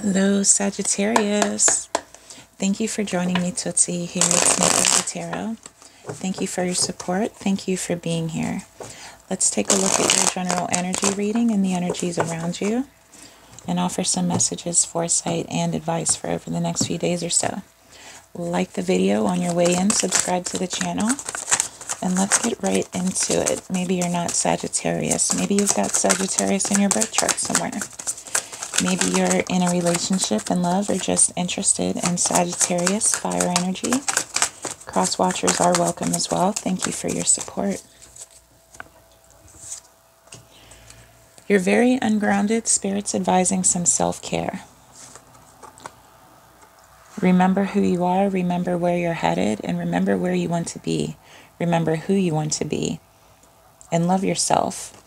Hello, Sagittarius. Thank you for joining me, Tøøtsie, here at SnakeLadyTarot. Thank you for your support. Thank you for being here. Let's take a look at your general energy reading and the energies around you and offer some messages, foresight, and advice for over the next few days or so. Like the video on your way in, subscribe to the channel, and let's get right into it. Maybe you're not Sagittarius. Maybe you've got Sagittarius in your birth chart somewhere. Maybe you're in a relationship and love or just interested in Sagittarius, fire energy. Cross watchers are welcome as well. Thank you for your support. You're very ungrounded. Spirit's advising some self-care. Remember who you are, remember where you're headed, and remember where you want to be. Remember who you want to be. And love yourself.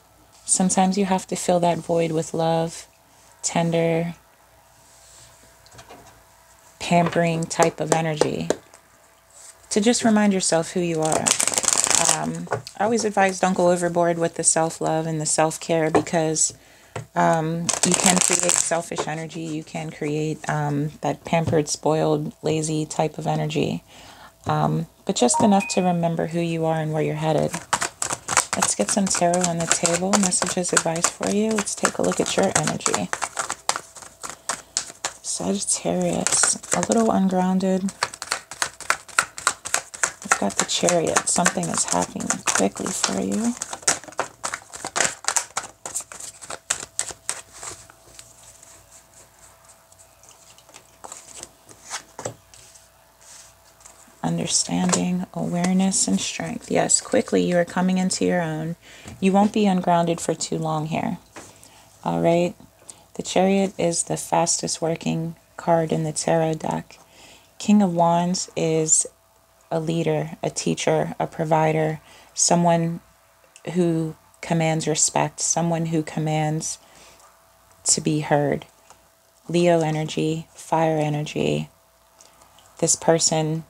Sometimes you have to fill that void with love, tender, pampering type of energy to just remind yourself who you are. I always advise don't go overboard with the self-love and the self-care, because you can create selfish energy. You can create that pampered, spoiled, lazy type of energy. But just enough to remember who you are and where you're headed. Let's get some tarot on the table. Messages, advice for you. Let's take a look at your energy. Sagittarius, a little ungrounded. We've got the Chariot. Something is happening quickly for you. Understanding, awareness, and strength. Yes, quickly you are coming into your own. You won't be ungrounded for too long here. All right. The Chariot is the fastest working card in the tarot deck. King of Wands is a leader, a teacher, a provider, someone who commands respect, someone who commands to be heard. Leo energy, fire energy. This person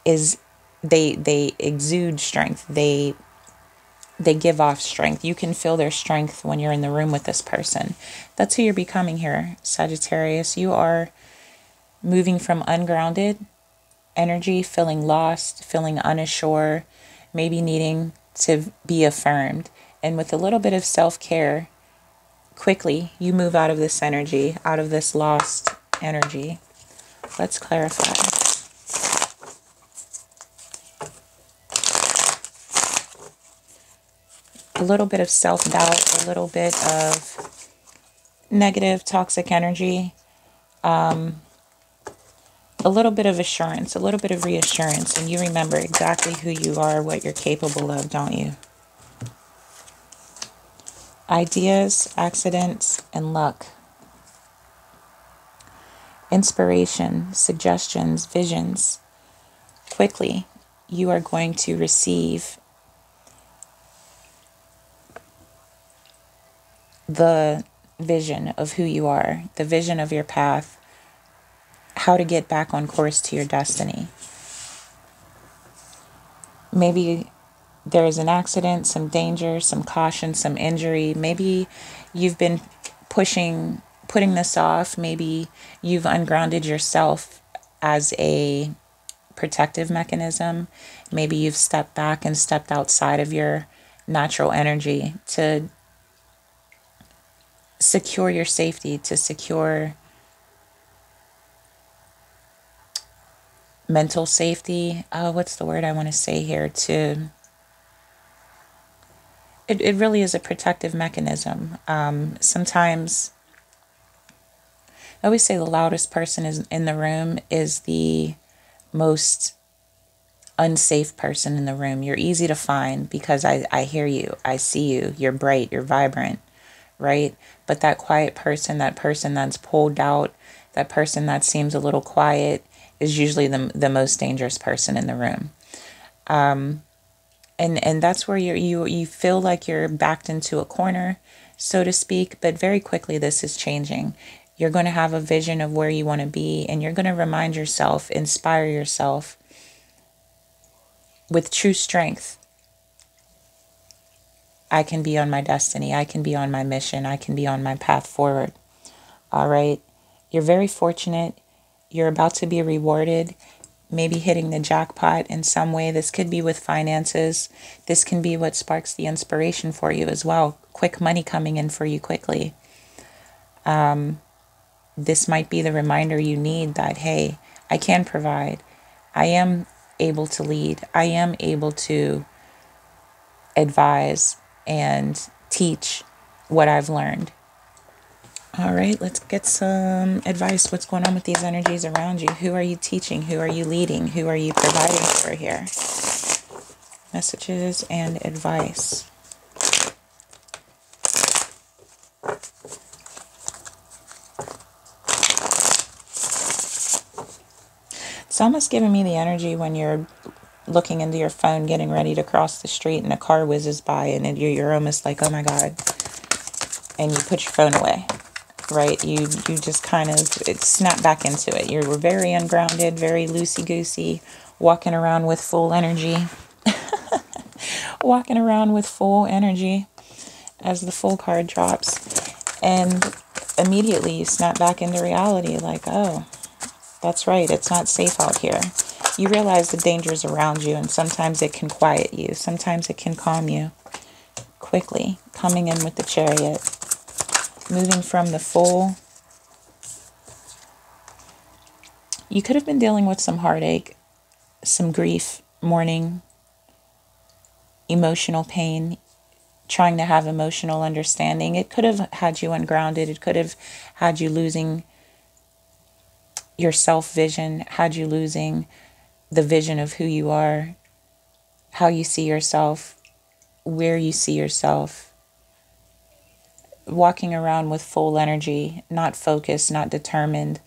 is, they exude strength. They give off strength. You can feel their strength when you're in the room with this person. That's who you're becoming here, Sagittarius. You are moving from ungrounded energy, feeling lost, feeling unsure, maybe needing to be affirmed. And with a little bit of self-care, quickly you move out of this energy, out of this lost energy. Let's clarify. A little bit of self-doubt, a little bit of negative, toxic energy, a little bit of assurance, a little bit of reassurance, and you remember exactly who you are, what you're capable of, don't you? Ideas, accidents, and luck. Inspiration, suggestions, visions. Quickly, you are going to receive the vision of who you are, the vision of your path, how to get back on course to your destiny. Maybe there is an accident, some danger, some caution, some injury. Maybe you've been putting this off. Maybe you've ungrounded yourself as a protective mechanism. Maybe you've stepped back and stepped outside of your natural energy to secure your safety, to secure mental safety. What's the word I want to say here? It really is a protective mechanism. Sometimes I always say the loudest person is in the room is the most unsafe person in the room. You're easy to find because I hear you, I see you, you're bright, you're vibrant, right? But that quiet person, that person that's pulled out, that person that seems a little quiet is usually the most dangerous person in the room. And that's where you feel like you're backed into a corner, so to speak, but very quickly this is changing. You're going to have a vision of where you want to be, and you're going to remind yourself, inspire yourself with true strength. I can be on my destiny. I can be on my mission. I can be on my path forward. All right. You're very fortunate. You're about to be rewarded, maybe hitting the jackpot in some way. This could be with finances. This can be what sparks the inspiration for you as well. Quick money coming in for you quickly. This might be the reminder you need that, hey, I can provide. I am able to lead. I am able to advise and teach what I've learned. All right, let's get some advice. What's going on with these energies around you? Who are you teaching? Who are you leading? Who are you providing for here? Messages and advice. It's almost giving me the energy when you're looking into your phone, getting ready to cross the street, and a car whizzes by, and you're almost like, oh my God. And you put your phone away. Right? You just kind of snap back into it. You were very ungrounded, very loosey-goosey, walking around with full energy. Walking around with full energy as the full card drops. And immediately you snap back into reality like, oh, that's right. It's not safe out here. You realize the dangers around you, and sometimes it can quiet you. Sometimes it can calm you quickly. Coming in with the Chariot. Moving from the Fool. You could have been dealing with some heartache, some grief, mourning, emotional pain, trying to have emotional understanding. It could have had you ungrounded. It could have had you losing your self-vision, had you losing the vision of who you are, how you see yourself, where you see yourself. Walking around with full energy, not focused, not determined,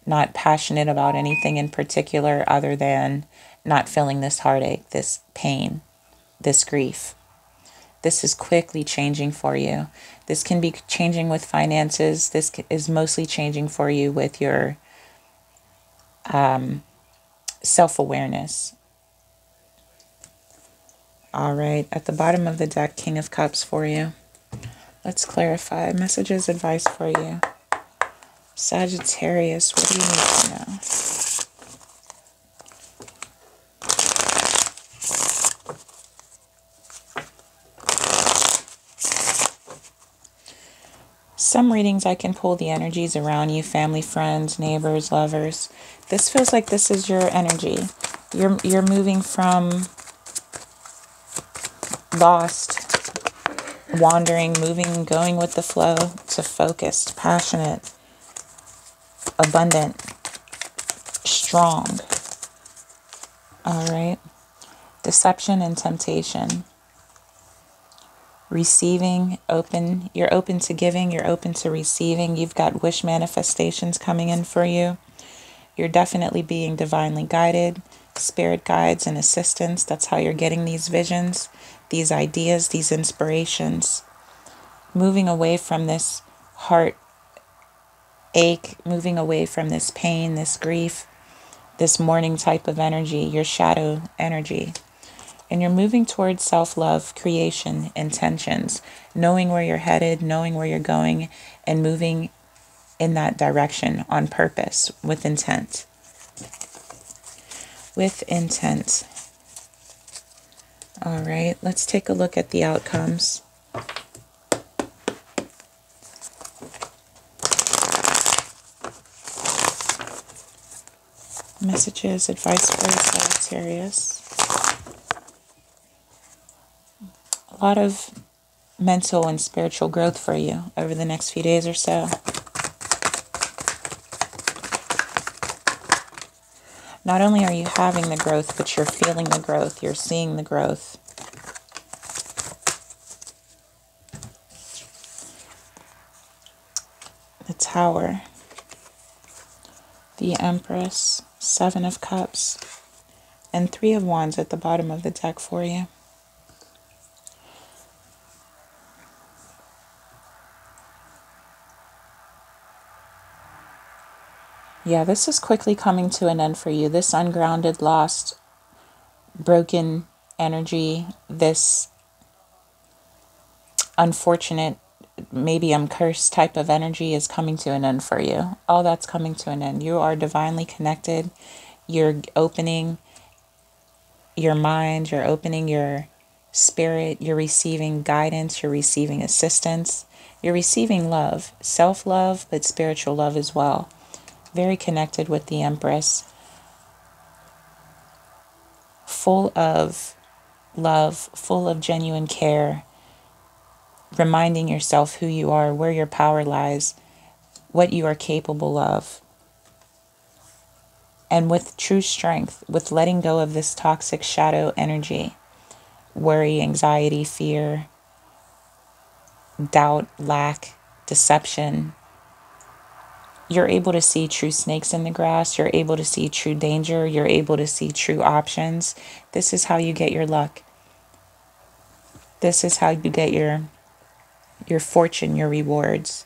not passionate about anything in particular other than not feeling this heartache, this pain, this grief. This is quickly changing for you. This can be changing with finances. This is mostly changing for you with your self-awareness. All right, at the bottom of the deck, King of Cups for you. Let's clarify. Messages, advice for you. Sagittarius, what do you need to know? Some readings I can pull the energies around you, family, friends, neighbors, lovers. This feels like this is your energy. You're moving from lost, wandering, moving, going with the flow, to focused, passionate, abundant, strong. All right. Deception and temptation. Receiving, open. You're open to giving. You're open to receiving. You've got wish manifestations coming in for you. You're definitely being divinely guided. Spirit guides and assistance. That's how you're getting these visions, these ideas, these inspirations. Moving away from this heart ache, moving away from this pain, this grief, this mourning type of energy, your shadow energy. And you're moving towards self-love, creation, intentions, knowing where you're headed, knowing where you're going, and moving in that direction on purpose, with intent. With intent. All right, let's take a look at the outcomes. Messages, advice for Sagittarius. A lot of mental and spiritual growth for you over the next few days or so. Not only are you having the growth, but you're feeling the growth. You're seeing the growth. The Tower. The Empress. Seven of Cups. And Three of Wands at the bottom of the deck for you. Yeah, this is quickly coming to an end for you. This ungrounded, lost, broken energy, this unfortunate maybe I'm cursed type of energy is coming to an end for you. All that's coming to an end. You are divinely connected. You're opening your mind. You're opening your spirit. You're receiving guidance. You're receiving assistance. You're receiving love. Self-love, but spiritual love as well. Very connected with the Empress. Full of love. Full of genuine care. Reminding yourself who you are, where your power lies, what you are capable of. And with true strength, with letting go of this toxic shadow energy, worry, anxiety, fear, doubt, lack, deception, you're able to see true snakes in the grass. You're able to see true danger. You're able to see true options. This is how you get your luck. This is how you get your fortune, your rewards.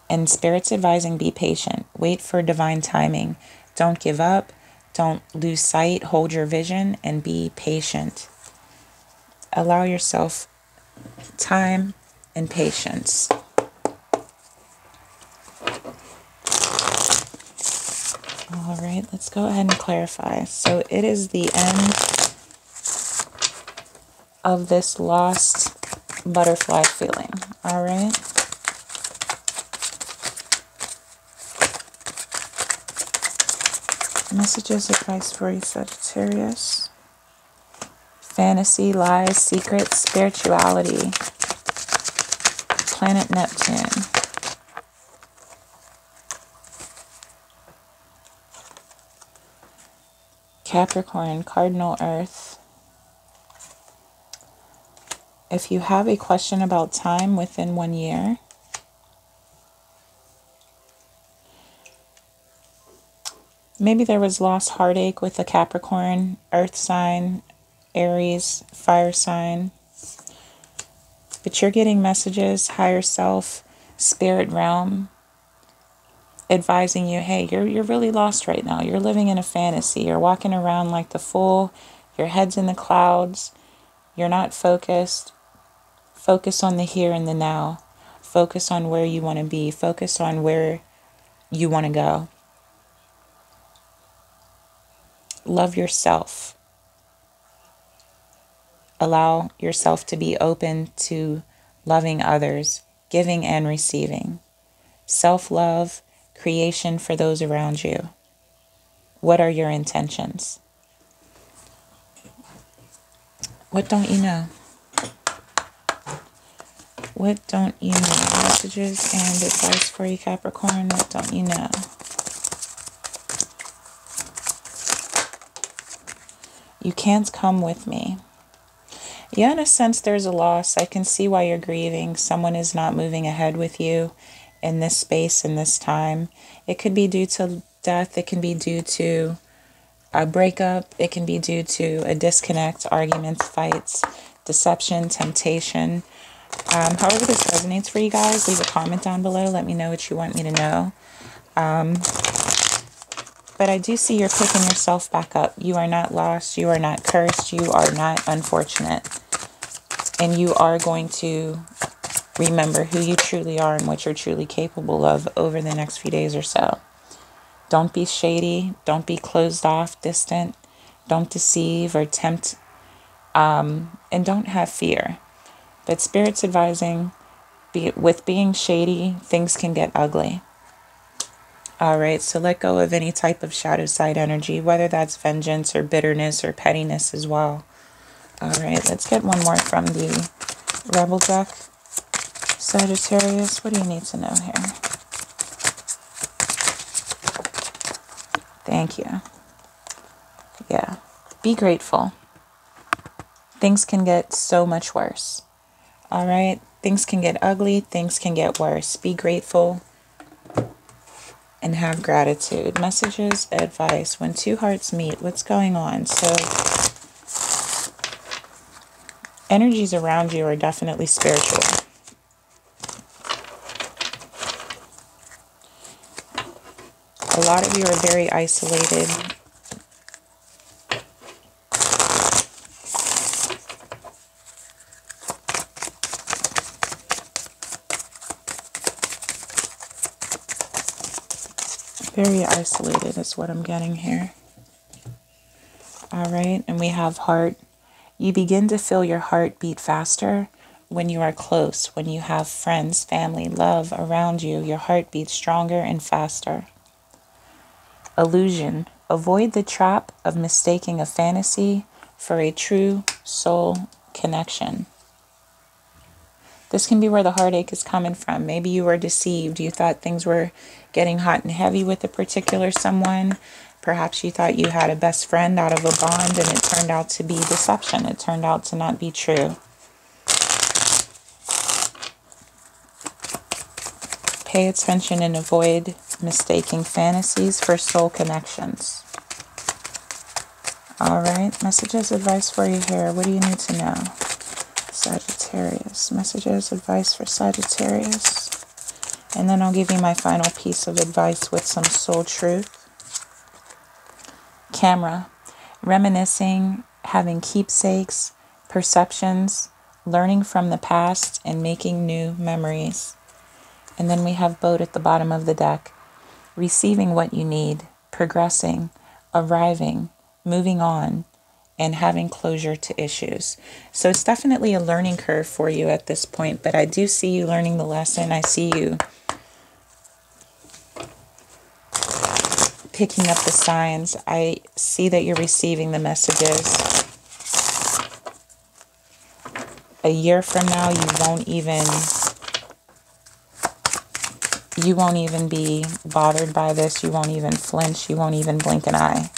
And Spirit's advising, be patient. Wait for divine timing. Don't give up. Don't lose sight. Hold your vision and be patient. Allow yourself time and patience. All right, let's go ahead and clarify. So it is the end of this lost butterfly feeling. All right. Messages, advice for you, Sagittarius. Fantasy, lies, secrets, spirituality. Planet Neptune. Capricorn, Cardinal Earth. If you have a question about time within 1 year, maybe there was lost heartache with a Capricorn, Earth sign, Aries, fire sign. But you're getting messages, higher self, spirit realm, advising you, hey, you're really lost right now. You're living in a fantasy. You're walking around like the fool. Your head's in the clouds. You're not focused. Focus on the here and the now. Focus on where you want to be. Focus on where you want to go. Love yourself. Allow yourself to be open to loving others, giving and receiving. Self-love, creation for those around you. What are your intentions? What don't you know? What don't you know? Messages and advice for you, Capricorn. What don't you know? You can't come with me. Yeah, in a sense, there's a loss. I can see why you're grieving. Someone is not moving ahead with you in this space, in this time. It could be due to death. It can be due to a breakup. It can be due to a disconnect, arguments, fights, deception, temptation. However this resonates for you guys, leave a comment down below. Let me know what you want me to know. But I do see you're picking yourself back up. You are not lost. You are not cursed. You are not unfortunate. And you are going to remember who you truly are and what you're truly capable of over the next few days or so. Don't be shady. Don't be closed off, distant. Don't deceive or tempt. And don't have fear. But Spirit's advising, with being shady, things can get ugly. All right, so let go of any type of shadow side energy, whether that's vengeance or bitterness or pettiness as well. All right, let's get one more from the Rebel deck. Sagittarius, what do you need to know here? Thank you. Yeah, be grateful. Things can get so much worse. All right, things can get ugly, things can get worse. Be grateful and have gratitude. Messages, advice. When two hearts meet, what's going on? So energies around you are definitely spiritual. A lot of you are very isolated. Very isolated is what I'm getting here. All right, and we have heart. You begin to feel your heart beat faster when you are close, when you have friends, family, love around you. Your heart beats stronger and faster. Illusion. Avoid the trap of mistaking a fantasy for a true soul connection. This can be where the heartache is coming from. Maybe you were deceived. You thought things were getting hot and heavy with a particular someone. Perhaps you thought you had a best friend out of a bond, and it turned out to be deception. It turned out to not be true. Pay attention and avoid mistaking fantasies for soul connections. All right, messages, advice for you here. What do you need to know? Sagittarius. Messages, advice for Sagittarius. And then I'll give you my final piece of advice with some soul truth. Camera. Reminiscing, having keepsakes, perceptions, learning from the past, and making new memories. And then we have boat at the bottom of the deck. Receiving what you need, progressing, arriving, moving on, and having closure to issues. So it's definitely a learning curve for you at this point, but I do see you learning the lesson. I see you picking up the signs. I see that you're receiving the messages. A year from now, you won't even be bothered by this. You won't even flinch. You won't even blink an eye.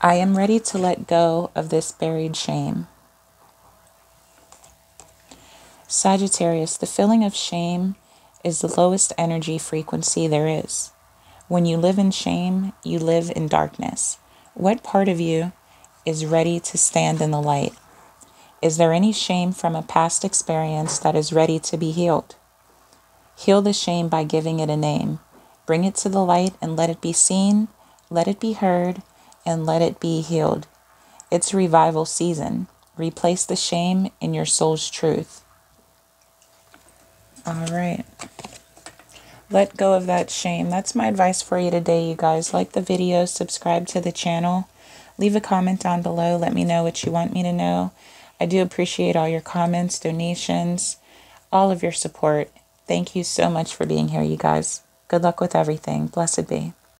I am ready to let go of this buried shame. Sagittarius, the feeling of shame is the lowest energy frequency there is. When you live in shame, you live in darkness. What part of you is ready to stand in the light? Is there any shame from a past experience that is ready to be healed? Heal the shame by giving it a name. Bring it to the light and let it be seen, let it be heard, and let it be healed. It's revival season. Replace the shame in your soul's truth. All right. Let go of that shame. That's my advice for you today, you guys. Like the video, subscribe to the channel. Leave a comment down below. Let me know what you want me to know. I do appreciate all your comments, donations, all of your support. Thank you so much for being here, you guys. Good luck with everything. Blessed be.